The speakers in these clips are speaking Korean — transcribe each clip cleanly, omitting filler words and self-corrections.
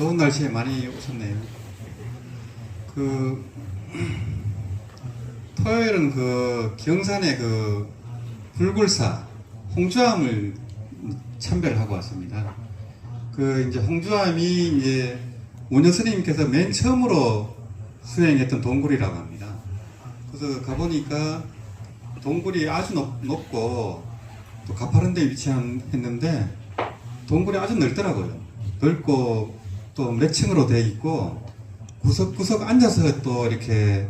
더운 날씨에 많이 오셨네요. 그 토요일은 그 경산의 그 불굴사 홍주암을 참배하고 왔습니다. 그 이제 홍주암이 이제 원효 스님께서 맨 처음으로 수행했던 동굴이라고 합니다. 그래서 가보니까 동굴이 아주 높고 또 가파른 데 위치했는데 동굴이 아주 넓더라고요. 넓고 또 몇 층으로 되어 있고 구석구석 앉아서 또 이렇게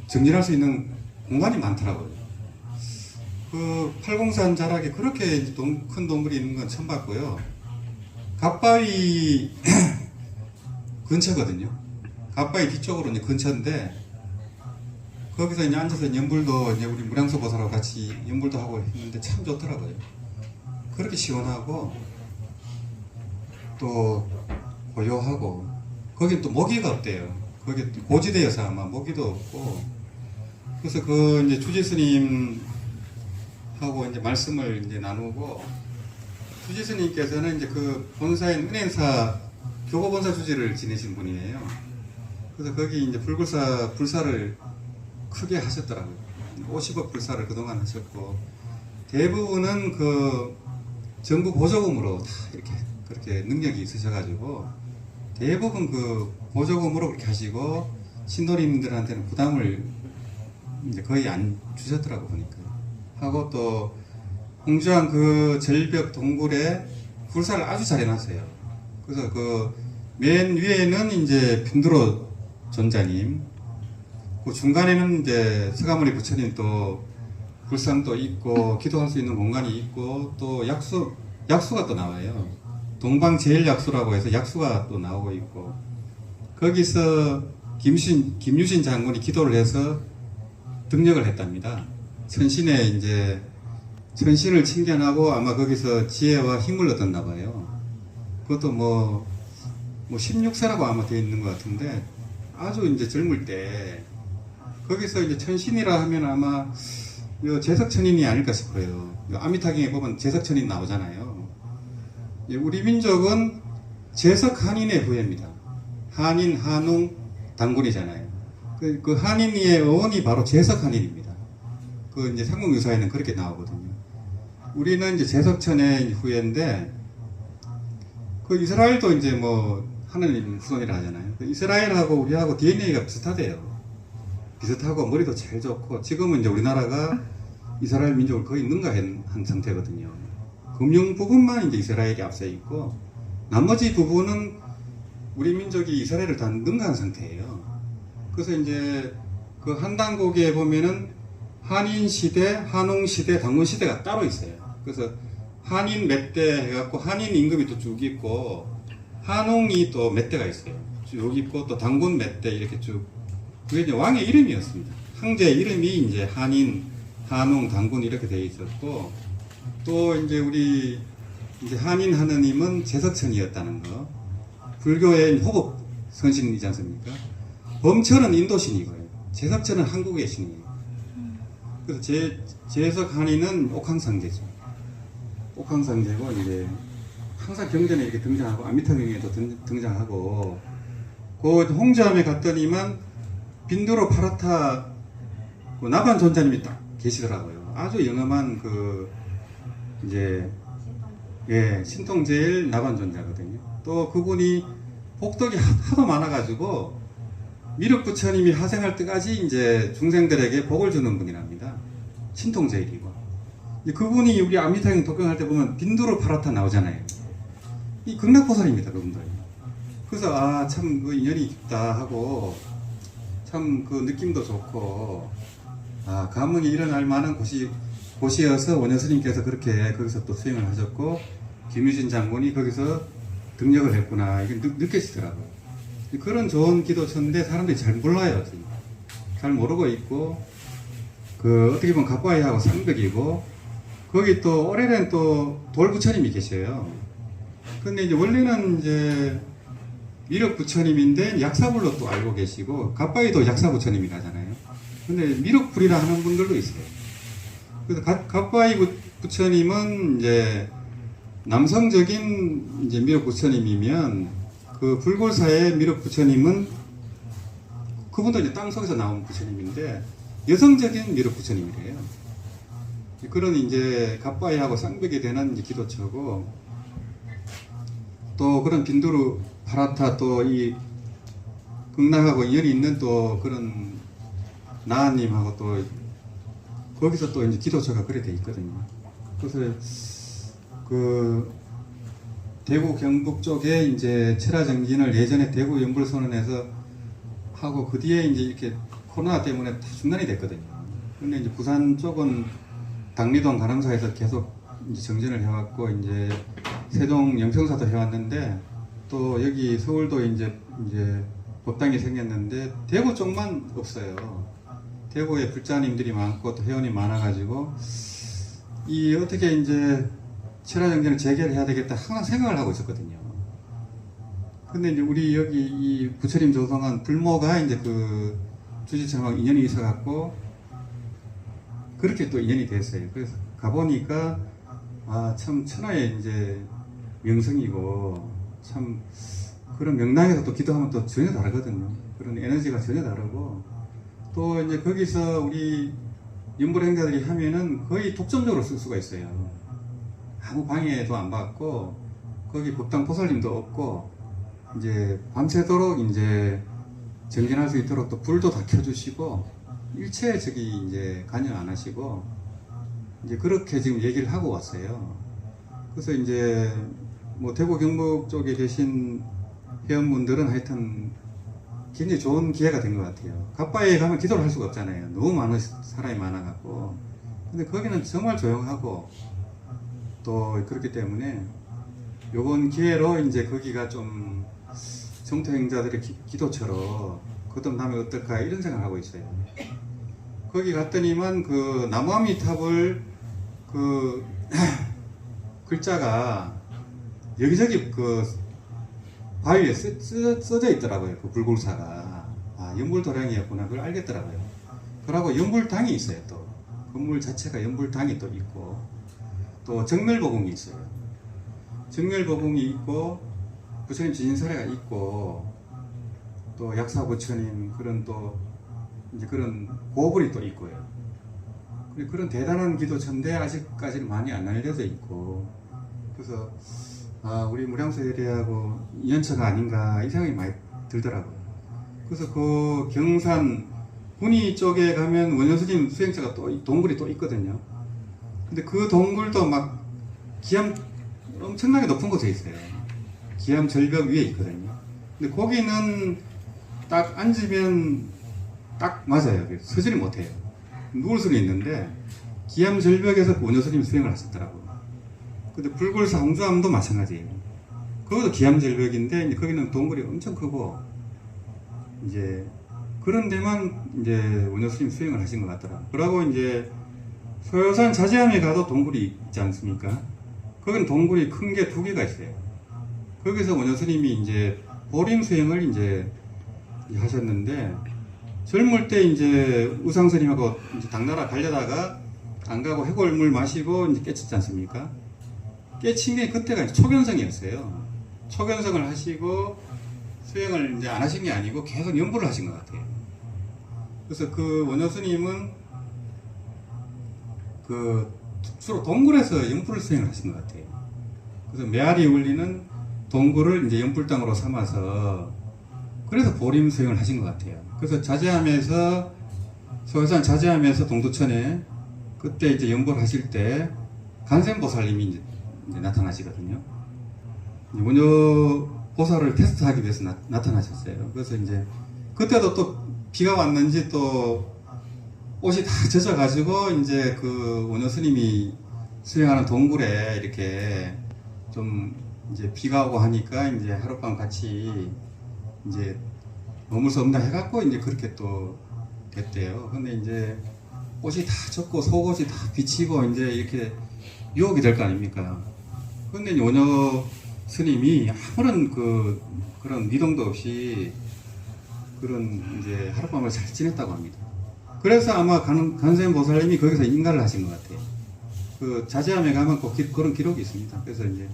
정진할 수 있는 공간이 많더라고요. 그 팔공산 자락에 그렇게 큰 동굴이 있는 건 처음 봤고요. 갓바위 근처거든요. 갓바위 뒤쪽으로 이제 근처인데 거기서 이제 앉아서 연불도 이제 우리 무량소 보살하고 같이 연불도 하고 했는데 참 좋더라고요. 그렇게 시원하고 또 고요하고 거긴 또 모기가 없대요. 거기 고지대여서 아마 모기도 없고 그래서 그 이제 주지 스님하고 이제 말씀을 이제 나누고 주지 스님께서는 이제 그 본사인 은행사 교보 본사 주지를 지내신 분이에요. 그래서 거기 이제 불사를 크게 하셨더라고요. 50억 불사를 그동안 하셨고 대부분은 그 정부 보조금으로 다 이렇게 그렇게 능력이 있으셔가지고 대부분 그 보조금으로 그렇게 하시고 신도림들한테는 부담을 이제 거의 안 주셨더라고 보니까 하고 또 홍주암 그 절벽 동굴에 불사를 아주 잘 해놨어요. 그래서 그 맨 위에는 이제 빈두로 존자님, 그 중간에는 이제 서가모니 부처님 또 불상도 있고 기도할 수 있는 공간이 있고 또 약수가 또 나와요. 동방 제일 약수라고 해서 약수가 또 나오고 있고 거기서 김유신 장군이 기도를 해서 등력을 했답니다. 천신에 이제 천신을 칭견하고 아마 거기서 지혜와 힘을 얻었나 봐요. 그것도 뭐 16세라고 아마 되어 있는 것 같은데 아주 이제 젊을 때 거기서 이제 천신이라 하면 아마 제석천인이 아닐까 싶어요. 아미타경에 보면 제석천인 나오잖아요. 우리 민족은 제석한인의 후예입니다. 한인, 한웅, 단군이잖아요. 그 한인의 어원이 바로 제석한인입니다. 그 이제 삼국유사에는 그렇게 나오거든요. 우리는 이제 제석천의 후예인데 그 이스라엘도 이제 뭐 하느님 후손이라 하잖아요. 이스라엘하고 우리하고 DNA가 비슷하대요. 비슷하고 머리도 제일 좋고 지금은 이제 우리나라가 이스라엘 민족을 거의 능가한 상태거든요. 금융 부분만 이제 이스라엘이 앞서 있고 나머지 부분은 우리 민족이 이스라엘을 다 능가한 상태예요. 그래서 이제 그 한단고기에 보면은 한인 시대, 한웅 시대, 단군 시대가 따로 있어요. 그래서 한인 몇 대 해갖고 한인 임금이 또 쭉 있고 한웅이 또 몇 대가 있어요. 쭉 있고 또 단군 몇 대 이렇게 쭉. 그게 이제 왕의 이름이었습니다. 황제의 이름이 이제 한인, 한웅, 단군 이렇게 되어 있었고 또 이제 우리 이제 한인 하느님은 제석천이었다는 거. 불교의 호법 선신이지 않습니까? 범천은 인도신이고요. 제석천은 한국의 신이에요. 그래서 제석 한인은 옥황상제죠. 옥황상제고 이제 항상 경전에 이렇게 등장하고 아미타경에도 등장하고 그 홍주암에 갔더니만 빈두로 파라타 그 나반 존자님이 딱 계시더라고요. 아주 영험한 그 이제 신통제일 나반 존자거든요. 또 그분이 복덕이 하도 많아가지고 미륵 부처님이 하생할 때까지 이제 중생들에게 복을 주는 분이랍니다. 신통제일이고 그분이 우리 아미타경 독경할 때 보면 빈두로 파라타 나오잖아요. 이 극락보살입니다, 그분들. 그래서 참 그 인연이 깊다 하고 참 그 느낌도 좋고 가문이 일어날 만한 곳이어서 원효 스님께서 그렇게 거기서 또 수행을 하셨고 김유신 장군이 거기서 등력을 했구나 이게 느껴지더라고요. 그런 좋은 기도처인데 사람들이 잘 몰라요. 잘 모르고 있고 그 어떻게 보면 갓바위하고 상벽이고 거기 또 오래된 또 돌부처님이 계셔요. 근데 이제 원래는 이제 미륵 부처님인데 약사불로 또 알고 계시고 갓바위도 약사부처님이라잖아요. 근데 미륵불이라 하는 분들도 있어요. 그래서 갓바위 부처님은 이제 남성적인 이제 미륵 부처님이면 그 불골사의 미륵 부처님은 그분도 이제 땅속에서 나온 부처님인데 여성적인 미륵 부처님이래요. 그런 이제 갑바이하고 쌍벽이 되는 이제 기도처고, 또 그런 빈두르 파라타 또 이 극락하고 인연이 있는 또 그런 나아님하고 또 거기서 또 이제 기도처가 그렇게 돼 있거든요. 그래서 그 대구 경북 쪽에 이제 철화정진을 예전에 대구 연불선언에서 하고 그 뒤에 이제 이렇게 코로나 때문에 다 중단이 됐거든요. 근데 이제 부산 쪽은 당리동 가람사에서 계속 이제 정진을 해왔고, 이제 세종 영평사도 해왔는데, 또 여기 서울도 이제 법당이 생겼는데 대구 쪽만 없어요. 대구에 불자님들이 많고 또 회원이 많아가지고 이 어떻게 이제 철화정진을 재개해야 되겠다 항상 생각을 하고 있었거든요. 근데 이제 우리 여기 이 부처님 조성한 불모가 이제 그 주지참하고 인연이 있어갖고 그렇게 또 인연이 됐어요. 그래서 가보니까 아, 참 천하의 이제 명성이고 참 그런 명당에서 또 기도하면 또 전혀 다르거든요. 그런 에너지가 전혀 다르고, 또 이제 거기서 우리 연불행자들이 하면은 거의 독점적으로 쓸 수가 있어요. 아무 방해도 안 받고, 거기 법당 보살님도 없고, 이제 밤새도록 이제 정진할 수 있도록 또 불도 다 켜주시고, 일체 저기 이제 관여 안 하시고, 이제 그렇게 지금 얘기를 하고 왔어요. 그래서 이제 뭐 대구 경북 쪽에 계신 회원분들은 하여튼 굉장히 좋은 기회가 된 것 같아요. 갑바에 가면 기도를 할 수가 없잖아요. 너무 많은 사람이 많아갖고. 근데 거기는 정말 조용하고 또 그렇기 때문에 요번 기회로 이제 거기가 좀 정토행자들의 기도처럼 거듭나면 어떨까 이런 생각을 하고 있어요. 거기 갔더니만 그 나무아미탑을 그 글자가 여기저기 그 바위에 써져 있더라고요. 그 불골사가. 아, 연불도량이었구나. 그걸 알겠더라고요. 그러고 연불당이 있어요. 또 건물 자체가 연불당이 또 있고, 또 정멸보궁이 있어요. 정멸보궁이 있고 부처님 지진사례가 있고, 또 약사부처님 그런 또 이제 그런 고불이 또 있고요. 그런 대단한 기도처인데 아직까지는 많이 안 알려져 있고, 그래서 아, 우리 무량수대하고 인연처가 아닌가 이 생각이 많이 들더라고요. 그래서 그 경산 군위 쪽에 가면 원효스님 수행처가 또 동굴이 또 있거든요. 근데 그 동굴도 막 기암 엄청나게 높은 곳에 있어요. 기암 절벽 위에 있거든요. 근데 거기는 딱 앉으면 딱 맞아요. 서지를 못해요. 누울 수는 있는데 기암 절벽에서 원효스님 수행을 하셨더라고요. 근데 불골사 홍주암도 마찬가지예요. 그것도 기암 절벽인데 이제 거기는 동굴이 엄청 크고, 이제 그런 데만 이제 원효스님 수행을 하신 것 같더라고요. 그러고 이제 소요산 자제암에 가도 동굴이 있지 않습니까? 거기는 동굴이 큰 게 두 개가 있어요. 거기서 원효스님이 이제 보림 수행을 이제 하셨는데, 젊을 때 이제 우상스님하고 이제 당나라 가려다가 안 가고 해골물 마시고 이제 깨쳤지 않습니까? 깨친 게 그때가 초견성이었어요. 초견성을 하시고 수행을 이제 안 하신 게 아니고 계속 연불을 하신 것 같아요. 그래서 그 원효스님은 그 주로 동굴에서 연불을 수행을 하신 것 같아요. 그래서 메아리 울리는 동굴을 이제 연불당으로 삼아서 그래서 보림 수행을 하신 것 같아요. 그래서 자제하면서 소요산 자제하면서 동두천에 그때 이제 연불 하실 때 간센보살님이 이제 나타나시거든요. 원효 보살을 테스트하기 위해서 나타나셨어요. 그래서 이제 그때도 또 비가 왔는지 또 옷이 다 젖어가지고 이제 그 원효 스님이 수행하는 동굴에 이렇게 좀 이제 비가 오고 하니까 이제 하룻밤 같이 이제 머물 수 없나 해갖고 이제 그렇게 또 됐대요. 근데 이제 옷이 다 젖고 속옷이 다 비치고 이제 이렇게 유혹이 될 거 아닙니까? 근데 원효 스님이 아무런 그런 미동도 없이 그런 이제 하룻밤을 잘 지냈다고 합니다. 그래서 아마 간세음 보살님이 거기서 인가를 하신 것 같아요. 그 자제함에 가면 꼭 그런 기록이 있습니다. 그래서 이제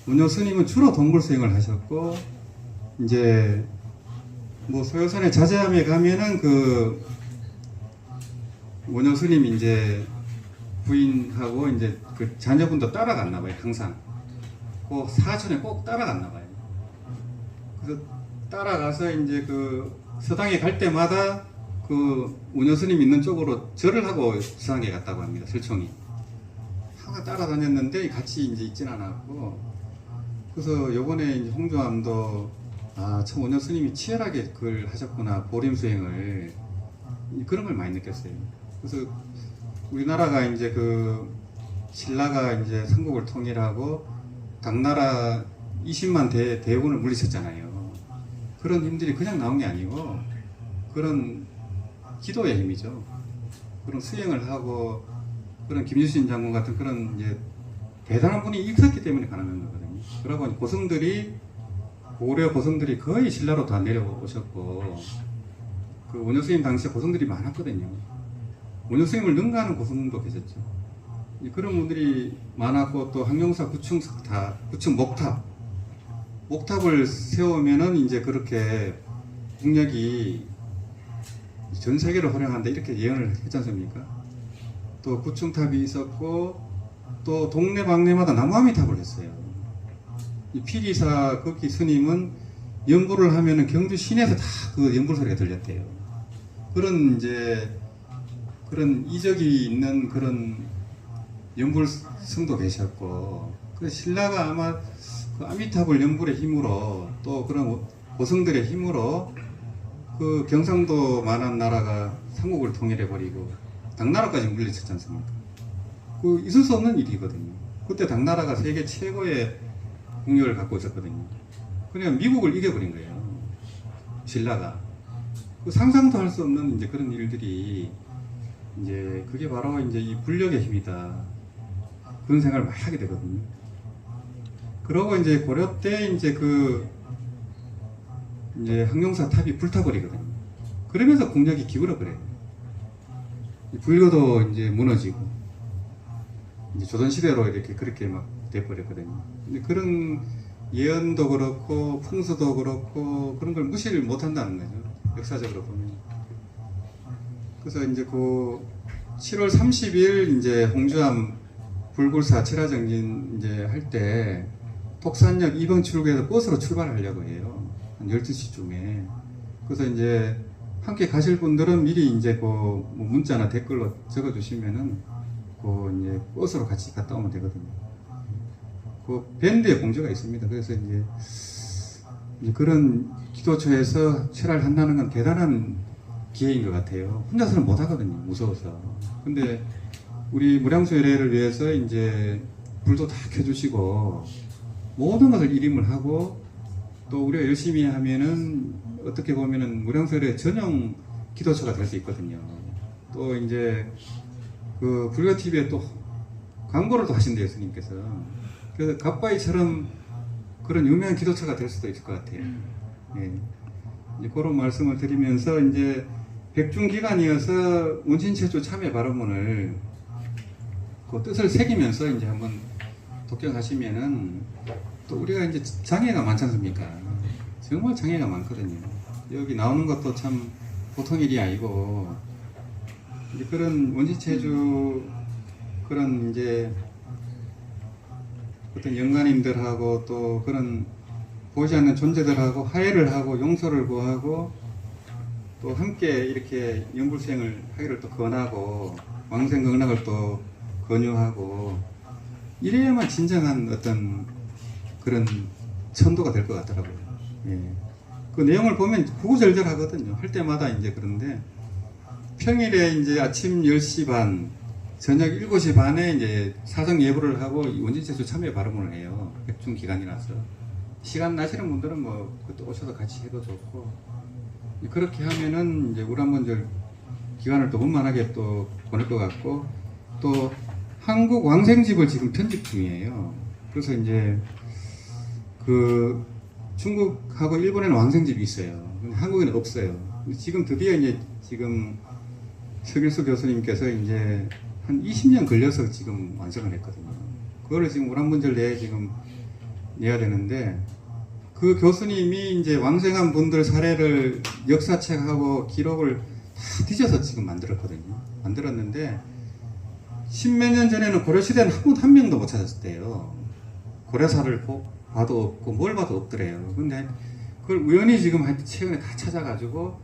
원효 스님은 주로 동굴 수행을 하셨고, 이제 뭐 소요산에 자제함에 가면은 그 원효 스님이 이제 부인하고 이제 그 자녀분도 따라갔나 봐요. 항상 그 사천에 꼭 따라갔나 봐요. 그래서 따라가서 이제 그 서당에 갈 때마다 그 원효 스님 있는 쪽으로 절을 하고 서당에 갔다고 합니다. 설총이 항상 따라다녔는데 같이 이제 있진 않았고, 그래서 요번에 이제 홍조암도 참 원효 스님이 치열하게 그걸 하셨구나, 보림 수행을, 그런 걸 많이 느꼈어요. 그래서 우리나라가 이제 그 신라가 이제 삼국을 통일하고 당나라 20만 대군을 물리쳤잖아요. 그런 힘들이 그냥 나온 게 아니고 그런 기도의 힘이죠. 그런 수행을 하고 그런 김유신 장군 같은 그런 이제 대단한 분이 있었기 때문에 가능한 거거든요. 그러고 보니 고성들이, 고려 고성들이 거의 신라로 다 내려오셨고, 그 원효 스님 당시에 고성들이 많았거든요. 원효 스님을 능가하는 고성도 계셨죠. 그런 분들이 많았고, 또 항룡사 9층 석탑, 9층 목탑을 세우면은 이제 그렇게 국력이 전 세계로 활용한다, 이렇게 예언을 했지 않습니까? 또 9층 탑이 있었고, 또 동네 방네마다 나무아미탑을 했어요. 이 피리사 거기 스님은 연불을 하면은 경주 시내에서 다 그 연불 소리가 들렸대요. 그런 이제 그런 이적이 있는 그런 연불성도 계셨고, 그 신라가 아마 그 아미탑을 연불의 힘으로, 또 그런 고성들의 힘으로 그 경상도만한 나라가 삼국을 통일해 버리고 당나라까지 물리쳤지 않습니까? 그 있을 수 없는 일이거든요. 그때 당나라가 세계 최고의 국력을 갖고 있었거든요. 그냥 미국을 이겨버린 거예요. 신라가. 그 상상도 할 수 없는 이제 그런 일들이, 이제 그게 바로 이제 이 불력의 힘이다, 그런 생각을 많이 하게 되거든요. 그러고 이제 고려 때 이제 그 이제 항룡사 탑이 불타버리거든요. 그러면서 국력이 기울어 버려요. 불교도 이제 무너지고, 이제 조선시대로 이렇게 그렇게 막 돼버렸거든요. 근데 그런 예언도 그렇고 풍수도 그렇고 그런 걸 무시를 못 한다는 거죠, 역사적으로 보면. 그래서 이제 그 7월 30일 이제 홍주암 불굴사 철화정진 이제 할 때 독산역 2번 출구에서 버스로 출발하려고 해요. 한 12시쯤에. 그래서 이제 함께 가실 분들은 미리 이제 뭐 문자나 댓글로 적어 주시면은 그 이제 버스로 같이 갔다 오면 되거든요. 그 밴드의 공조가 있습니다. 그래서 이제 그런 기도처에서 철화를 한다는 건 대단한 기회인 것 같아요. 혼자서는 못 하거든요, 무서워서. 근데 우리 무량수열애를 위해서 이제 불도 다 켜주시고 모든 것을 일임을 하고, 또 우리가 열심히 하면은 어떻게 보면은 무량수열애 전용 기도처가 될 수 있거든요. 또 이제 그 불교 TV에 또 광고를 또 하신대요, 스님께서. 그래서 갑바이처럼 그런 유명한 기도처가 될 수도 있을 것 같아요. 예. 이제 그런 말씀을 드리면서, 이제 백중 기간이어서 운신체조 참여 발언문을 그 뜻을 새기면서 이제 한번 독경하시면은, 또 우리가 이제 장애가 많지 않습니까? 정말 장애가 많거든요. 여기 나오는 것도 참 보통 일이 아니고, 이제 그런 원시체주 그런 이제 어떤 영가님들하고 또 그런 보이지 않는 존재들하고 화해를 하고 용서를 구하고, 또 함께 이렇게 연불수행을 하기를 또 권하고 왕생극락을 또 권유하고, 이래야만 진정한 어떤 그런 천도가 될 것 같더라고요. 예. 그 내용을 보면 구구절절하거든요. 할 때마다 이제. 그런데 평일에 이제 아침 10시 반, 저녁 7시 반에 이제 사정 예불을 하고 원진체조 참여 발언을 해요. 백중 기간이라서. 시간 나시는 분들은 뭐 그때 오셔서 같이 해도 좋고, 그렇게 하면은 이제 우람번절 기간을 또 원만하게 또 보낼 것 같고, 또 한국 왕생집을 지금 편집 중이에요. 그래서 이제 그 중국하고 일본에는 왕생집이 있어요. 근데 한국에는 없어요. 근데 지금 드디어 이제 지금 서길수 교수님께서 이제 한 20년 걸려서 지금 완성을 했거든요. 그거를 지금 우람번절 내에 지금 내야 되는데 그 교수님이 이제 왕생한 분들 사례를 역사책하고 기록을 다 뒤져서 지금 만들었거든요. 만들었는데 십몇 년 전에는 고려시대는 한 명도 못 찾았대요. 고려사를 봐도 없고 뭘 봐도 없더래요. 근데 그걸 우연히 지금 최근에 다 찾아가지고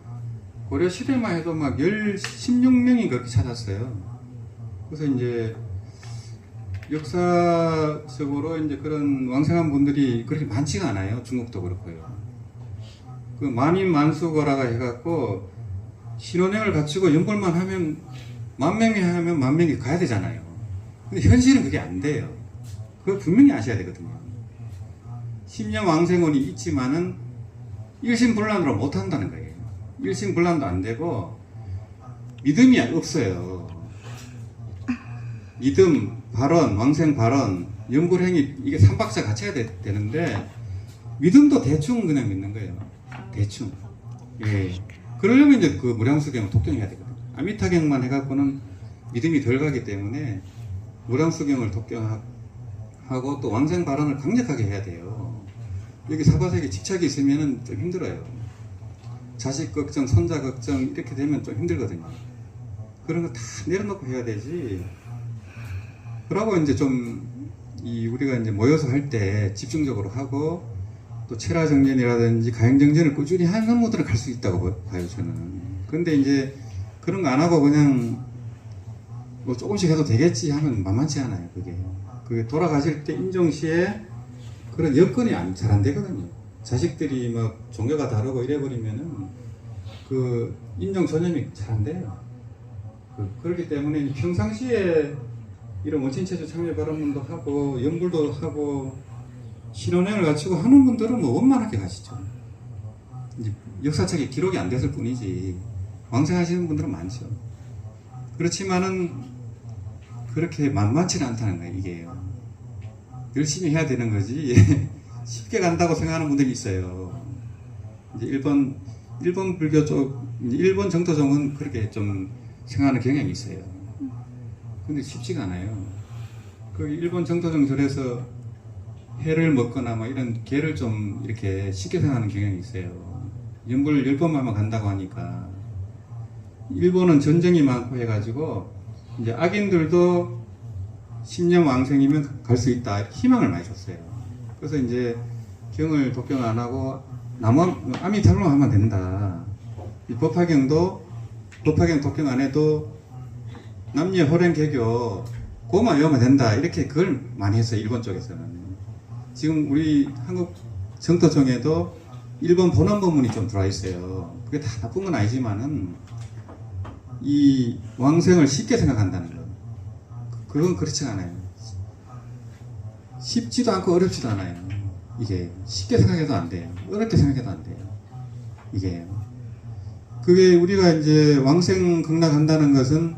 고려시대만 해도 막 16명이 그렇게 찾았어요. 그래서 이제 역사적으로 이제 그런 왕생한 분들이 그렇게 많지가 않아요. 중국도 그렇고요. 그 만인만수거라가 해갖고 신혼여행을 갖추고 연벌만 하면 10,000명이 하면 10,000명이 가야 되잖아요. 근데 현실은 그게 안 돼요. 그거 분명히 아셔야 되거든요. 10년 왕생원이 있지만은 일심불란으로 못 한다는 거예요. 일심불란도 안 되고 믿음이 없어요. 믿음, 발언, 왕생 발언, 연불행위 이게 3박자 같이 해야 되는데 믿음도 대충 그냥 믿는 거예요. 대충. 예. 그러려면 이제 그 무량수경을 독경해야 되거든요. 아미타경만 해갖고는 믿음이 덜 가기 때문에 무량수경을 독경하고 또 왕생 발언을 강력하게 해야 돼요. 여기 사바세계 집착이 있으면은 좀 힘들어요. 자식 걱정, 손자 걱정 이렇게 되면 좀 힘들거든요. 그런 거 다 내려놓고 해야 되지. 그러고 이제 좀 우리가 이제 모여서 할 때 집중적으로 하고 또 체라정전이라든지 가행정전을 꾸준히 하는 분들은 갈 수 있다고 봐요 저는. 근데 이제 그런 거 안 하고 그냥 뭐 조금씩 해도 되겠지 하면 만만치 않아요. 그게 돌아가실 때 임종시에 그런 여건이 잘 안 되거든요. 자식들이 막 종교가 다르고 이래버리면은 그 임종 전염이 잘 안 돼요. 그렇기 때문에 평상시에 이런 원친체조 참여 발언문도 하고 연불도 하고 신혼여행을 갖추고 하는 분들은 뭐 원만하게 가시죠. 이제 역사책에 기록이 안 됐을 뿐이지 왕생하시는 분들은 많죠. 그렇지만은 그렇게 만만치는 않다는 거예요. 이게 열심히 해야 되는 거지 쉽게 간다고 생각하는 분들이 있어요. 이제 일본 불교 쪽 일본 정토종은 그렇게 좀 생각하는 경향이 있어요. 근데 쉽지가 않아요. 그 일본 정토종 절에서 회를 먹거나 뭐 이런 개를 좀 이렇게 쉽게 생각하는 경향이 있어요. 연불 10번만 간다고 하니까. 일본은 전쟁이 많고 해가지고 이제 악인들도 10년 왕생이면 갈 수 있다 희망을 많이 줬어요. 그래서 이제 경을 독경 안 하고 아미타불만 하면 된다. 이 법화경 독경 안 해도 남녀 호랭 개교 그거만 외우면 된다 이렇게 그걸 많이 했어요. 일본 쪽에서는. 지금 우리 한국 정토종에도 일본 본원 법문이 좀 들어와 있어요. 그게 다 나쁜 건 아니지만은 이 왕생을 쉽게 생각한다는 거 그건 그렇지 않아요. 쉽지도 않고 어렵지도 않아요. 이게 쉽게 생각해도 안 돼요. 어렵게 생각해도 안 돼요. 이게 그게 우리가 이제 왕생 극락한다는 것은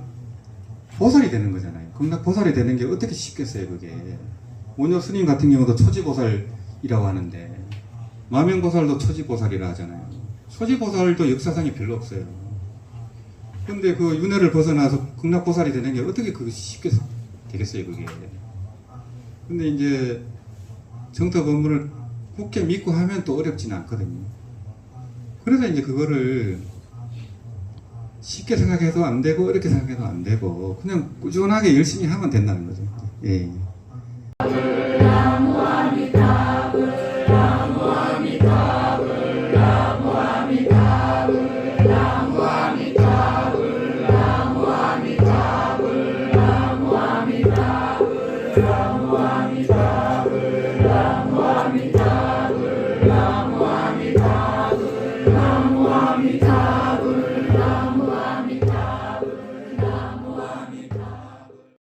보살이 되는 거잖아요. 극락보살이 되는 게 어떻게 쉽겠어요. 그게 원효 스님 같은 경우도 초지보살이라고 하는데 마명보살도 초지보살이라 하잖아요. 초지보살도 역사상이 별로 없어요. 근데 그 윤회를 벗어나서 극락보살이 되는 게 어떻게 그게 쉽게 되겠어요. 그게 근데 이제 정토 법문을 굳게 믿고 하면 또 어렵지는 않거든요. 그래서 이제 그거를 쉽게 생각해도 안 되고 어렵게 생각해도 안 되고 그냥 꾸준하게 열심히 하면 된다는 거죠. 예. 나무 아미타불